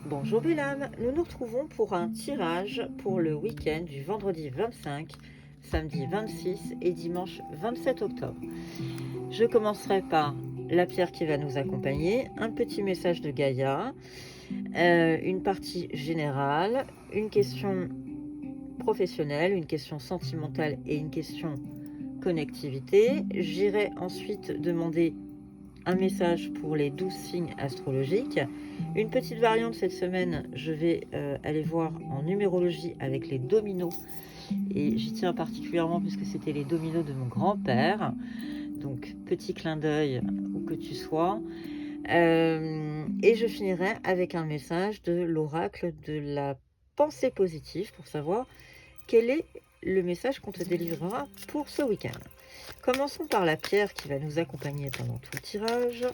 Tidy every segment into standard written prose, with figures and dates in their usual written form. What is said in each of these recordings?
Bonjour Bélam, nous nous retrouvons pour un tirage pour le week-end du vendredi 25, samedi 26 et dimanche 27 octobre. Je commencerai par la pierre qui va nous accompagner, un petit message de Gaïa, une partie générale, une question professionnelle, une question sentimentale et une question connectivité. J'irai ensuite demander un message pour les 12 signes astrologiques. Une petite variante cette semaine, je vais aller voir en numérologie avec les dominos. Et j'y tiens particulièrement puisque c'était les dominos de mon grand-père. Donc petit clin d'œil où que tu sois. Et je finirai avec un message de l'oracle de la pensée positive pour savoir quel est le message qu'on te délivrera pour ce week-end. Commençons par la pierre qui va nous accompagner pendant tout le tirage.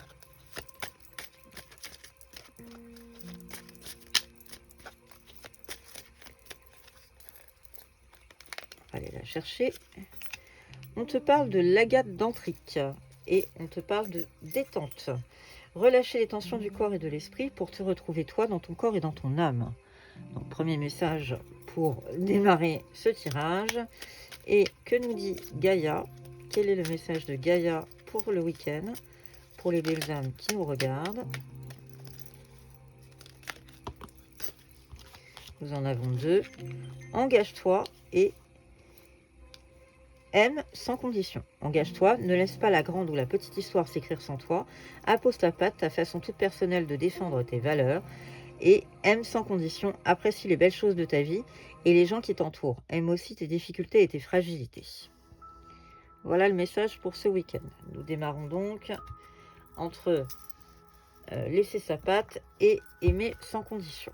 Allez la chercher. On te parle de l'agate dentrique et on te parle de détente. Relâcher les tensions du corps et de l'esprit pour te retrouver toi dans ton corps et dans ton âme. Donc premier message pour démarrer ce tirage. Et que nous dit Gaïa? Quel est le message de Gaïa pour le week-end, pour les belles âmes qui nous regardent? Nous en avons deux. Engage-toi et aime sans condition. Engage-toi, ne laisse pas la grande ou la petite histoire s'écrire sans toi. Appose ta patte, ta façon toute personnelle de défendre tes valeurs. Et aime sans condition, apprécie les belles choses de ta vie et les gens qui t'entourent. Aime aussi tes difficultés et tes fragilités. Voilà le message pour ce week-end. Nous démarrons donc entre laisser sa patte et aimer sans condition.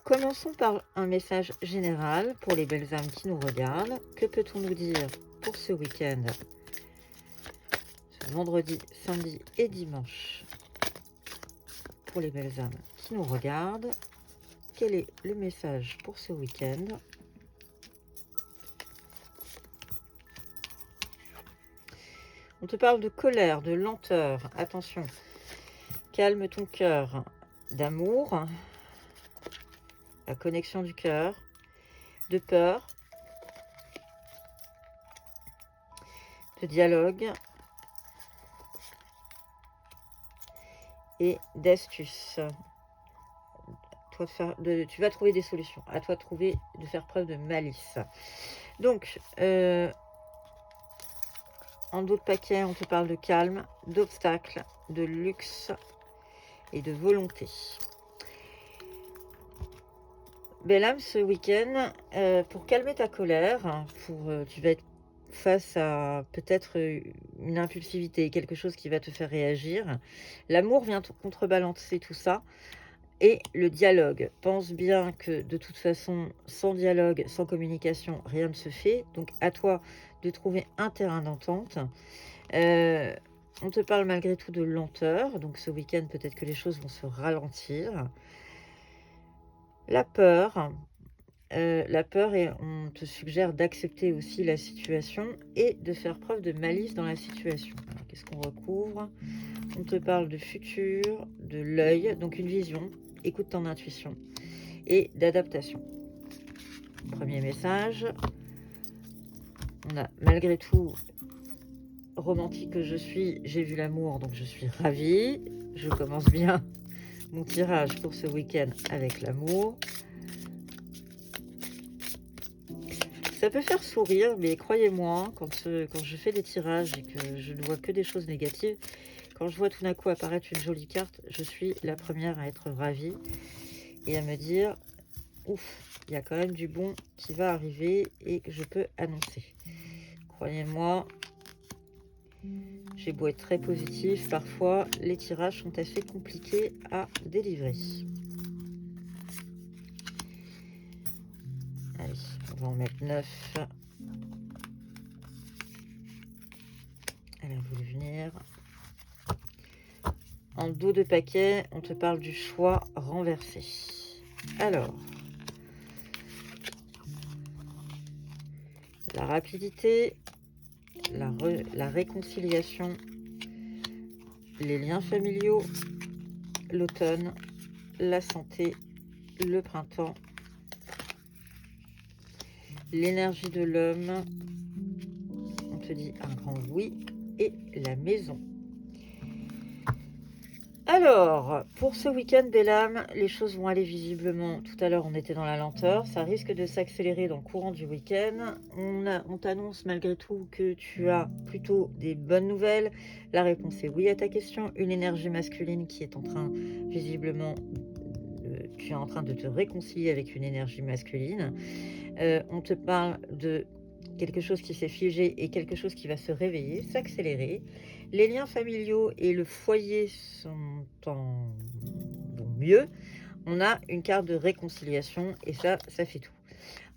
Commençons par un message général pour les belles âmes qui nous regardent. Que peut-on nous dire pour ce week-end, ce vendredi, samedi et dimanche, pour les belles âmes qui nous regardent? Quel est le message pour ce week-end? On te parle de colère, de lenteur. Attention, calme ton cœur, d'amour, la connexion du cœur, de peur, de dialogue et d'astuces. Tu vas trouver des solutions. À toi de faire preuve de malice. Donc, en d'autres paquets, on te parle de calme, d'obstacles, de luxe et de volonté. Belle âme, ce week-end, pour calmer ta colère, tu vas être face à peut-être une impulsivité, quelque chose qui va te faire réagir. L'amour vient contrebalancer tout ça. Et le dialogue. Pense bien que de toute façon, sans dialogue, sans communication, rien ne se fait. Donc à toi de trouver un terrain d'entente. On te parle malgré tout de lenteur. Donc ce week-end, peut-être que les choses vont se ralentir. La peur. Et on te suggère d'accepter aussi la situation et de faire preuve de malice dans la situation. Alors, qu'est-ce qu'on recouvre? On te parle de futur, de l'œil, donc une vision. Écoute ton intuition et d'adaptation. Premier message. On a malgré tout, romantique que je suis, j'ai vu l'amour, donc je suis ravie. Je commence bien mon tirage pour ce week-end avec l'amour. Ça peut faire sourire, mais croyez-moi, quand je fais des tirages et que je ne vois que des choses négatives, quand je vois tout d'un coup apparaître une jolie carte, je suis la première à être ravie et à me dire ouf, il y a quand même du bon qui va arriver et que je peux annoncer. Croyez-moi, j'ai beau être très positif, parfois les tirages sont assez compliqués à délivrer. Allez, on va en mettre 9. Elle a voulu venir. En dos de paquet, on te parle du choix renversé. Alors, la rapidité, la réconciliation, les liens familiaux, l'automne la santé, le printemps, l'énergie de l'homme, on te dit un grand oui, et la maison. Alors, pour ce week-end, belle âme, les choses vont aller visiblement. Tout à l'heure, on était dans la lenteur. Ça risque de s'accélérer dans le courant du week-end. On t'annonce malgré tout que tu as plutôt des bonnes nouvelles. La réponse est oui à ta question. Une énergie masculine qui est en train, visiblement, tu es en train de te réconcilier avec une énergie masculine. On te parle de quelque chose qui s'est figé et quelque chose qui va se réveiller, s'accélérer. Les liens familiaux et le foyer vont mieux. On a une carte de réconciliation et ça fait tout.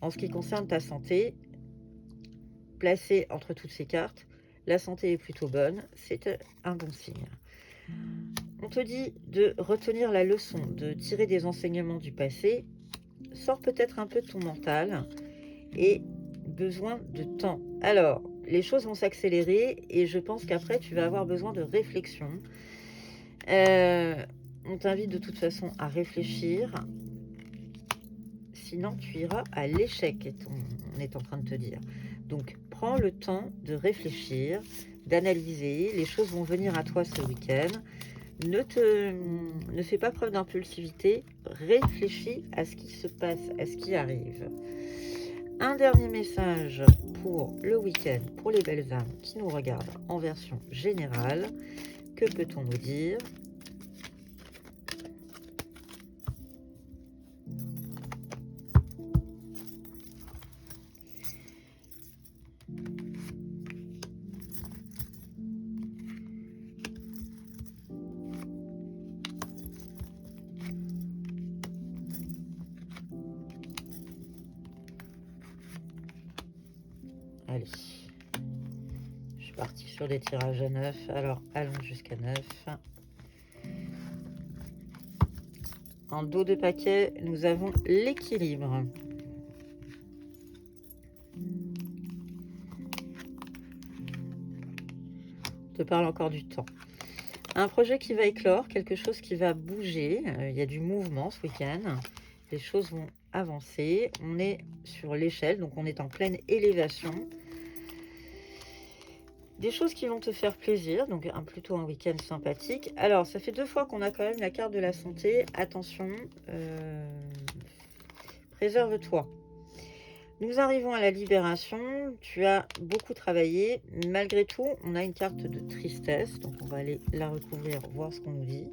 En ce qui concerne ta santé, placée entre toutes ces cartes, la santé est plutôt bonne, c'est un bon signe. On te dit de retenir la leçon, de tirer des enseignements du passé. Sors peut-être un peu de ton mental et besoin de temps. Alors, les choses vont s'accélérer et je pense qu'après, tu vas avoir besoin de réflexion. On t'invite de toute façon à réfléchir. Sinon, tu iras à l'échec, on est en train de te dire. Donc, prends le temps de réfléchir, d'analyser. Les choses vont venir à toi ce week-end. Ne fais pas preuve d'impulsivité. Réfléchis à ce qui se passe, à ce qui arrive. Un dernier message pour le week-end, pour les belles âmes qui nous regardent en version générale. Que peut-on nous dire ? Allez, je suis partie sur des tirages à 9, alors allons jusqu'à 9. En dos de paquet, nous avons l'équilibre. Je te parle encore du temps. Un projet qui va éclore, quelque chose qui va bouger. Il y a du mouvement ce week-end. Les choses vont avancer. On est sur l'échelle, donc on est en pleine élévation. Des choses qui vont te faire plaisir, donc plutôt un week-end sympathique. Alors, ça fait 2 fois qu'on a quand même la carte de la santé. Attention, préserve-toi. Nous arrivons à la libération. Tu as beaucoup travaillé. Malgré tout, on a une carte de tristesse. Donc, on va aller la recouvrir, voir ce qu'on nous dit.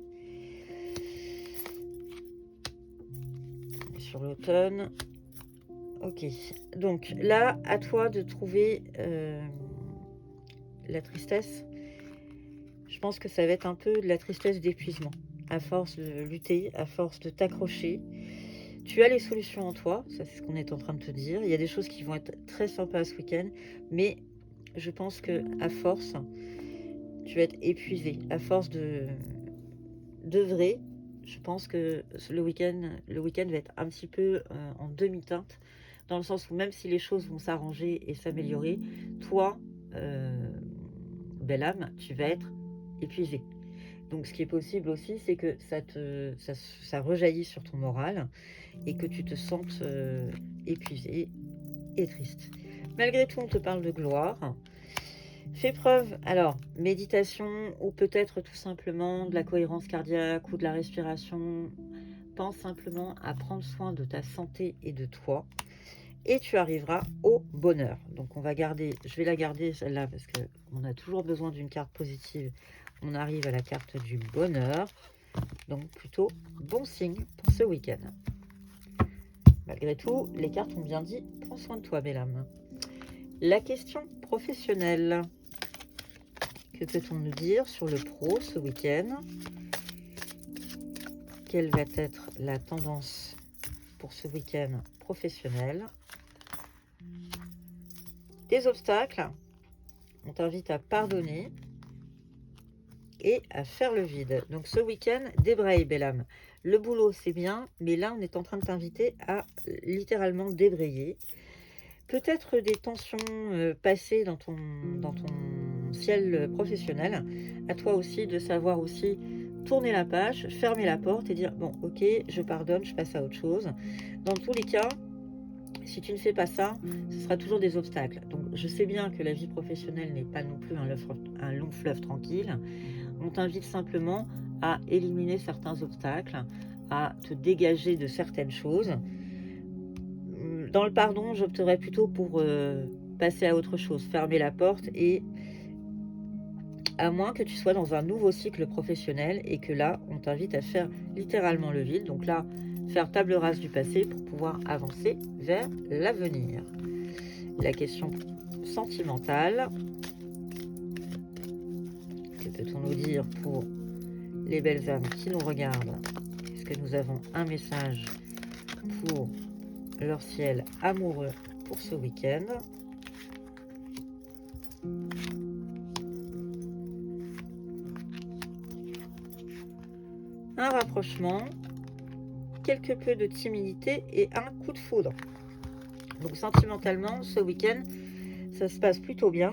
Sur l'automne. Ok. Donc, là, à toi de trouver la tristesse. Je pense que ça va être un peu de la tristesse d'épuisement. À force de lutter, à force de t'accrocher. Tu as les solutions en toi, ça c'est ce qu'on est en train de te dire. Il y a des choses qui vont être très sympas ce week-end, mais je pense que à force, tu vas être épuisé. À force d'œuvrer, je pense que le week-end va être un petit peu en demi-teinte, dans le sens où même si les choses vont s'arranger et s'améliorer, toi, belle âme, tu vas être épuisé. Donc ce qui est possible aussi, c'est que ça rejaillit sur ton moral et que tu te sentes épuisé et triste. Malgré tout, on te parle de gloire. Fais preuve, alors, méditation ou peut-être tout simplement de la cohérence cardiaque ou de la respiration. Pense simplement à prendre soin de ta santé et de toi et tu arriveras au bonheur. Donc je vais la garder celle-là parce qu'on a toujours besoin d'une carte positive. On arrive à la carte du bonheur. Donc plutôt bon signe pour ce week-end. Malgré tout, les cartes ont bien dit, prends soin de toi, belle âme. La question professionnelle. Que peut-on nous dire sur le pro ce week-end? Quelle va être la tendance pour ce week-end professionnel? Des obstacles. On t'invite à pardonner et à faire le vide. Donc ce week-end, débraye, belle âme. Le boulot, c'est bien, mais là, on est en train de t'inviter à littéralement débrayer. Peut-être des tensions passées dans ton ciel professionnel. À toi aussi de savoir aussi tourner la page, fermer la porte et dire bon ok, je pardonne, je passe à autre chose. Dans tous les cas, si tu ne fais pas ça, ce sera toujours des obstacles. Donc je sais bien que la vie professionnelle n'est pas non plus un long fleuve tranquille. On t'invite simplement à éliminer certains obstacles, à te dégager de certaines choses. Dans le pardon, j'opterais plutôt pour passer à autre chose, fermer la porte, et à moins que tu sois dans un nouveau cycle professionnel et que là, on t'invite à faire littéralement le vide. Donc là, faire table rase du passé pour pouvoir avancer vers l'avenir. La question sentimentale. Que peut-on nous dire pour les belles âmes qui nous regardent? Est-ce que nous avons un message pour leur ciel amoureux pour ce week-end? Un rapprochement, quelque peu de timidité et un coup de foudre. Donc sentimentalement, ce week-end, ça se passe plutôt bien.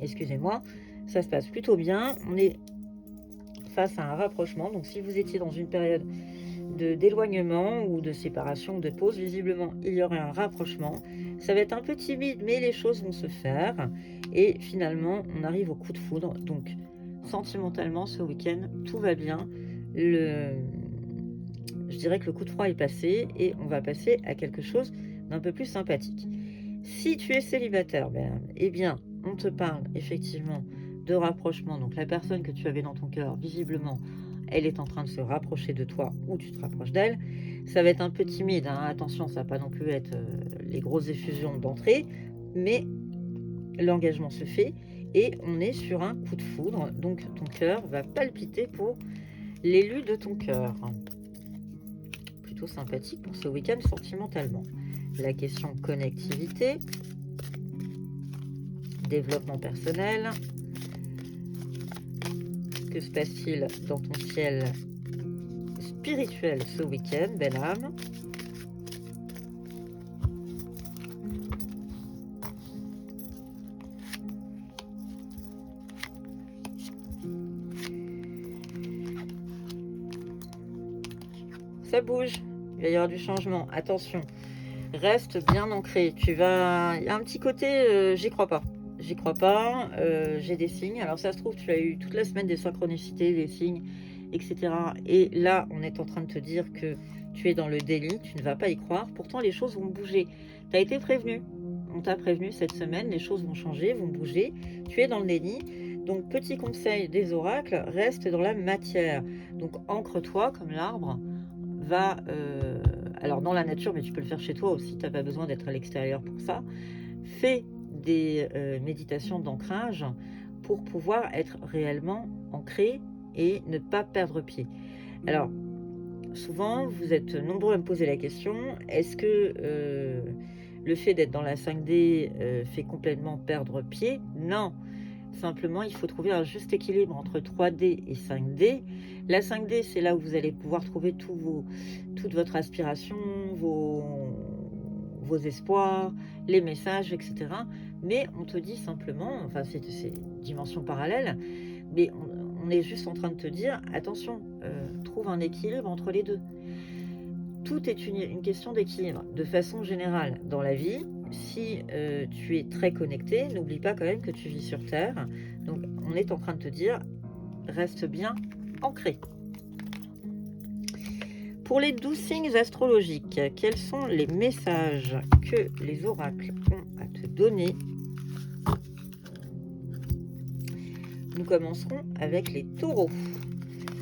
Excusez-moi, ça se passe plutôt bien. On est face à un rapprochement. Donc si vous étiez dans une période d'éloignement ou de séparation ou de pause, visiblement il y aurait un rapprochement. Ça va être un peu timide, mais les choses vont se faire. Et finalement, on arrive au coup de foudre. Donc sentimentalement, ce week-end, tout va bien. Je dirais que le coup de froid est passé et on va passer à quelque chose d'un peu plus sympathique. Si tu es célibataire, eh bien, on te parle effectivement de rapprochement. Donc la personne que tu avais dans ton cœur, visiblement, elle est en train de se rapprocher de toi ou tu te rapproches d'elle. Ça va être un peu timide, hein. Attention, ça va pas non plus être les grosses effusions d'entrée, mais l'engagement se fait et on est sur un coup de foudre. Donc ton cœur va palpiter pour l'élu de ton cœur. Plutôt sympathique pour ce week-end sentimentalement. La question connectivité, développement personnel. Que se passe-t-il dans ton ciel spirituel ce week-end, belle âme? Ça bouge, il va y avoir du changement. Attention, reste bien ancré. Il y a un petit côté, j'y crois pas. J'y crois pas, j'ai des signes. Alors ça se trouve, tu as eu toute la semaine des synchronicités, des signes, etc. Et là, on est en train de te dire que tu es dans le déni, tu ne vas pas y croire. Pourtant, les choses vont bouger. Tu as été prévenu. On t'a prévenu cette semaine, les choses vont changer, vont bouger. Tu es dans le déni. Donc, petit conseil des oracles, reste dans la matière. Donc, ancre-toi comme l'arbre. Va, alors dans la nature, mais tu peux le faire chez toi aussi, tu n'as pas besoin d'être à l'extérieur pour ça. Fais des méditations d'ancrage pour pouvoir être réellement ancré et ne pas perdre pied. Alors, souvent, vous êtes nombreux à me poser la question, est-ce que le fait d'être dans la 5D fait complètement perdre pied? Non. Simplement, il faut trouver un juste équilibre entre 3D et 5D. La 5D, c'est là où vous allez pouvoir trouver toute votre aspiration, vos espoirs, les messages, etc. Mais on te dit simplement, enfin c'est une dimension parallèle, mais on est juste en train de te dire, attention, trouve un équilibre entre les deux. Tout est une question d'équilibre. De façon générale, dans la vie, si tu es très connecté, n'oublie pas quand même que tu vis sur Terre. Donc, on est en train de te dire, reste bien ancré. Pour les 12 signes astrologiques, quels sont les messages que les oracles ont à te donner? Nous commencerons avec les taureaux.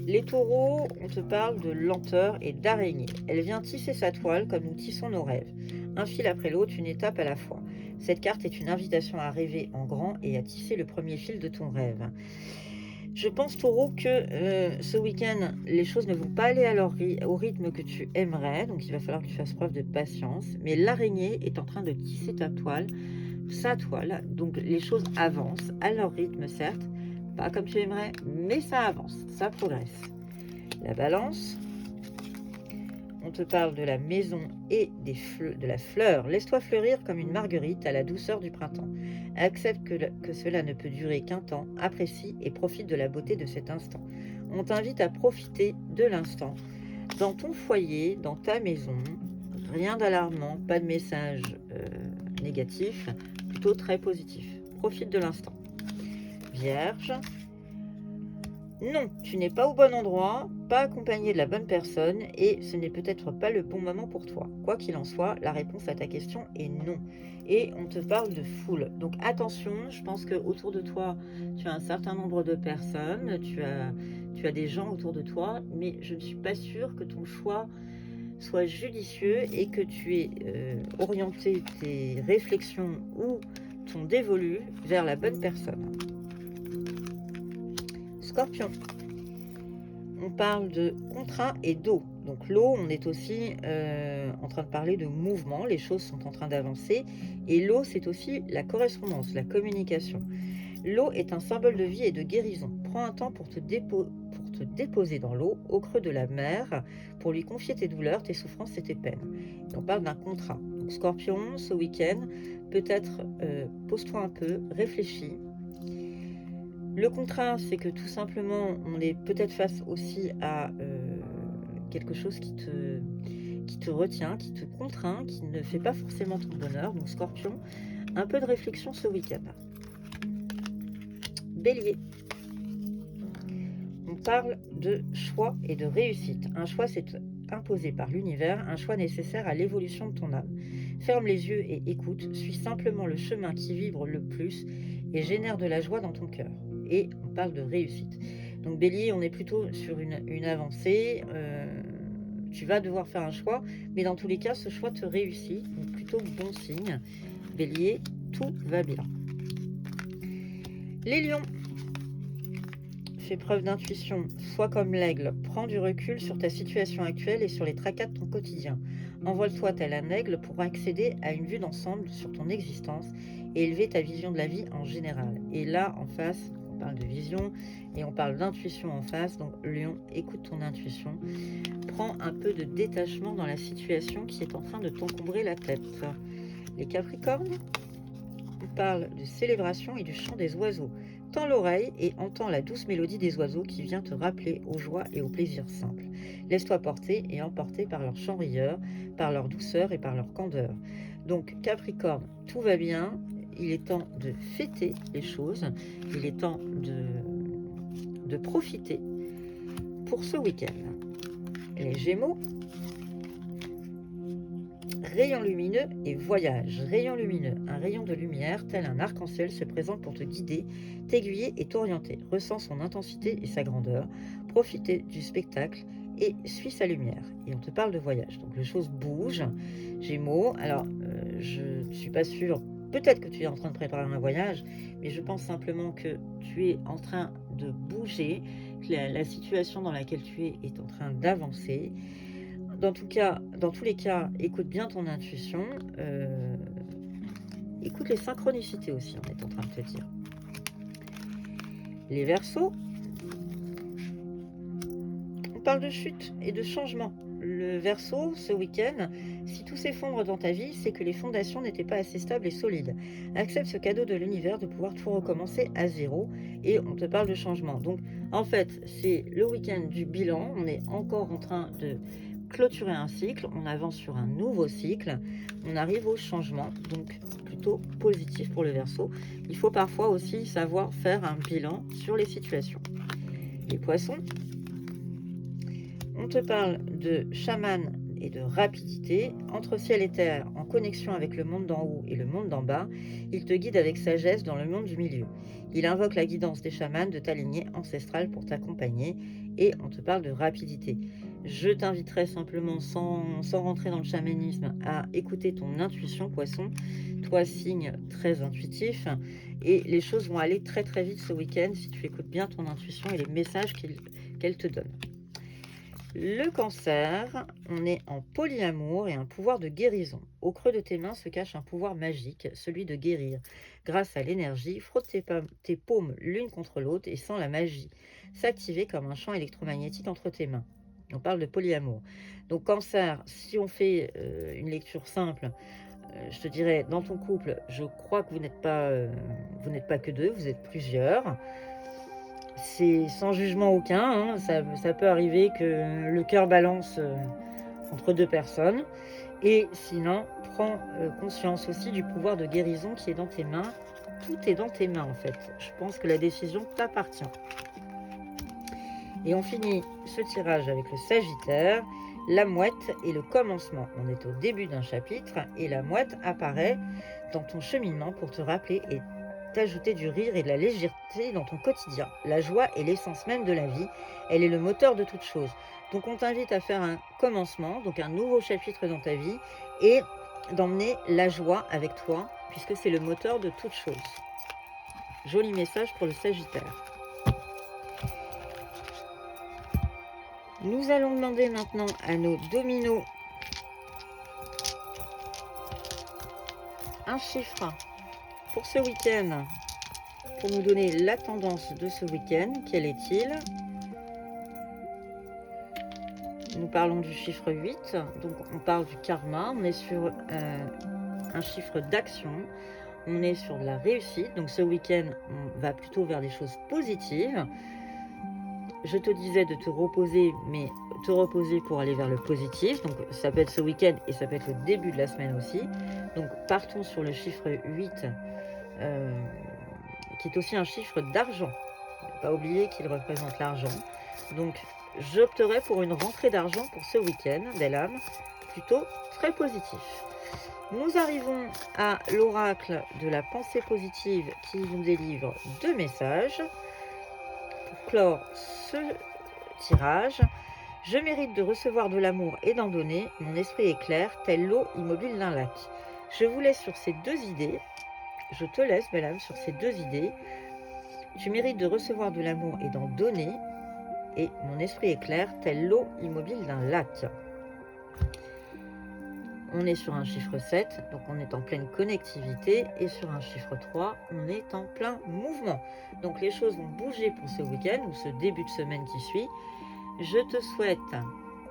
Les taureaux, on te parle de lenteur et d'araignée. Elle vient tisser sa toile comme nous tissons nos rêves. Un fil après l'autre, une étape à la fois. Cette carte est une invitation à rêver en grand et à tisser le premier fil de ton rêve. Je pense, taureau, que ce week-end, les choses ne vont pas aller au rythme que tu aimerais. Donc, il va falloir que tu fasses preuve de patience. Mais l'araignée est en train de tisser ta toile, sa toile. Donc, les choses avancent à leur rythme, certes. Pas comme tu aimerais, mais ça avance, ça progresse. La balance, on te parle de la maison et de la fleur. Laisse-toi fleurir comme une marguerite à la douceur du printemps. Accepte que cela ne peut durer qu'un temps, apprécie et profite de la beauté de cet instant. On t'invite à profiter de l'instant. Dans ton foyer, dans ta maison, rien d'alarmant, pas de message négatif, plutôt très positif. Profite de l'instant. Vierge, non, tu n'es pas au bon endroit, pas accompagné de la bonne personne et ce n'est peut-être pas le bon moment pour toi. Quoi qu'il en soit, la réponse à ta question est non. Et on te parle de foule. Donc attention, je pense qu'autour de toi, tu as un certain nombre de personnes, tu as des gens autour de toi, mais je ne suis pas sûre que ton choix soit judicieux et que tu aies orienté tes réflexions ou ton dévolu vers la bonne personne. Scorpion, on parle de contrat et d'eau. Donc l'eau, on est aussi en train de parler de mouvement, les choses sont en train d'avancer. Et l'eau, c'est aussi la correspondance, la communication. L'eau est un symbole de vie et de guérison. Prends un temps pour te déposer dans l'eau, au creux de la mer, pour lui confier tes douleurs, tes souffrances et tes peines. Et on parle d'un contrat. Donc Scorpion, ce week-end, peut-être pose-toi un peu, réfléchis. Le contrat, c'est que tout simplement, on est peut-être face aussi à quelque chose qui te retient, qui te contraint, qui ne fait pas forcément ton bonheur. Donc Scorpion, un peu de réflexion ce week-end. Bélier, on parle de choix et de réussite. Un choix, c'est imposé par l'univers, un choix nécessaire à l'évolution de ton âme. Ferme les yeux et écoute, suis simplement le chemin qui vibre le plus et génère de la joie dans ton cœur. Et on parle de réussite. Donc Bélier, on est plutôt sur une avancée. Tu vas devoir faire un choix, mais dans tous les cas, ce choix te réussit. Donc plutôt bon signe. Bélier, tout va bien. Les lions, fais preuve d'intuition, sois comme l'aigle, prends du recul sur ta situation actuelle et sur les tracas de ton quotidien. Envole-toi tel un aigle pour accéder à une vue d'ensemble sur ton existence et élever ta vision de la vie en général. Et là, en face, on parle de vision et on parle d'intuition en face. Donc Lion, écoute ton intuition. Prends un peu de détachement dans la situation qui est en train de t'encombrer la tête. Les Capricornes, on parle de célébration et du chant des oiseaux. Tends l'oreille et entends la douce mélodie des oiseaux qui vient te rappeler aux joies et aux plaisirs simples. Laisse-toi porter et emporter par leur chant rieur, par leur douceur et par leur candeur. Donc Capricorne, tout va bien, il est temps de fêter les choses, il est temps de profiter pour ce week-end. Les Gémeaux, rayon lumineux et voyage. Rayon lumineux, un rayon de lumière, tel un arc-en-ciel, se présente pour te guider, t'aiguiller et t'orienter. Ressens son intensité et sa grandeur. Profitez du spectacle et suis sa lumière. Et on te parle de voyage. Donc les choses bougent. Gémeaux, alors je ne suis pas sûre, peut-être que tu es en train de préparer un voyage, mais je pense simplement que tu es en train de bouger, que la situation dans laquelle tu es est en train d'avancer. Dans tous les cas, écoute bien ton intuition. Écoute les synchronicités aussi, on est en train de te dire. Les Verseaux, on parle de chute et de changement. Le Verseau, ce week-end, si tout s'effondre dans ta vie, c'est que les fondations n'étaient pas assez stables et solides. Accepte ce cadeau de l'univers de pouvoir tout recommencer à zéro et on te parle de changement. Donc, en fait, c'est le week-end du bilan. On est encore en train de clôturer un cycle, on avance sur un nouveau cycle, on arrive au changement, donc plutôt positif pour le Verseau. Il faut parfois aussi savoir faire un bilan sur les situations. Les Poissons, on te parle de chaman et de rapidité, entre ciel et terre, en connexion avec le monde d'en haut et le monde d'en bas, il te guide avec sagesse dans le monde du milieu. Il invoque la guidance des chamans de ta lignée ancestrale pour t'accompagner et on te parle de rapidité. Je t'inviterai simplement, sans rentrer dans le chamanisme, à écouter ton intuition, Poisson. Toi, signe très intuitif, et les choses vont aller très très vite ce week-end si tu écoutes bien ton intuition et les messages qu'elle te donne. Le Cancer, on est en polyamour et un pouvoir de guérison. Au creux de tes mains se cache un pouvoir magique, celui de guérir. Grâce à l'énergie, frotte tes paumes l'une contre l'autre et sens la magie s'activer comme un champ électromagnétique entre tes mains. On parle de polyamour. Donc Cancer, si on fait une lecture simple, je te dirais, dans ton couple, je crois que vous n'êtes pas que deux, vous êtes plusieurs. C'est sans jugement aucun, hein, ça peut arriver que le cœur balance entre deux personnes. Et sinon, prends conscience aussi du pouvoir de guérison qui est dans tes mains. Tout est dans tes mains en fait. Je pense que la décision t'appartient. Et on finit ce tirage avec le Sagittaire, la mouette et le commencement. On est au début d'un chapitre et la mouette apparaît dans ton cheminement pour te rappeler et t'ajouter du rire et de la légèreté dans ton quotidien. La joie est l'essence même de la vie, elle est le moteur de toute chose. Donc on t'invite à faire un commencement, donc un nouveau chapitre dans ta vie et d'emmener la joie avec toi puisque c'est le moteur de toute chose. Joli message pour le Sagittaire. Nous allons demander maintenant à nos dominos un chiffre pour ce week-end, pour nous donner la tendance de ce week-end. Quel est-il? Nous parlons du chiffre 8, donc on parle du karma, on est sur un chiffre d'action, on est sur de la réussite, donc ce week-end on va plutôt vers des choses positives. Je te disais de te reposer, mais te reposer pour aller vers le positif. Donc ça peut être ce week-end et ça peut être le début de la semaine aussi. Donc partons sur le chiffre 8, qui est aussi un chiffre d'argent. Il ne faut pas oublier qu'il représente l'argent. Donc j'opterai pour une rentrée d'argent pour ce week-end, belle âme, plutôt très positif. Nous arrivons à l'oracle de la pensée positive qui nous délivre 2 messages. Pour clore ce tirage, je mérite de recevoir de l'amour et d'en donner, mon esprit est clair, tel l'eau immobile d'un lac. Je vous laisse sur ces 2 idées, je te laisse, belle âme, sur ces 2 idées. Tu mérites de recevoir de l'amour et d'en donner, et mon esprit est clair, tel l'eau immobile d'un lac. On est sur un chiffre 7, donc on est en pleine connectivité, et sur un chiffre 3, on est en plein mouvement. Donc les choses vont bouger pour ce week-end, ou ce début de semaine qui suit. Je te souhaite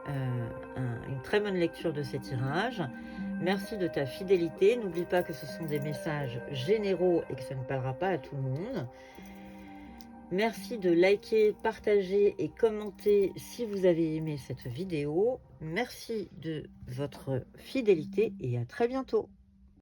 une très bonne lecture de ces tirages. Merci de ta fidélité. N'oublie pas que ce sont des messages généraux et que ça ne parlera pas à tout le monde. Merci de liker, partager et commenter si vous avez aimé cette vidéo. Merci de votre fidélité et à très bientôt.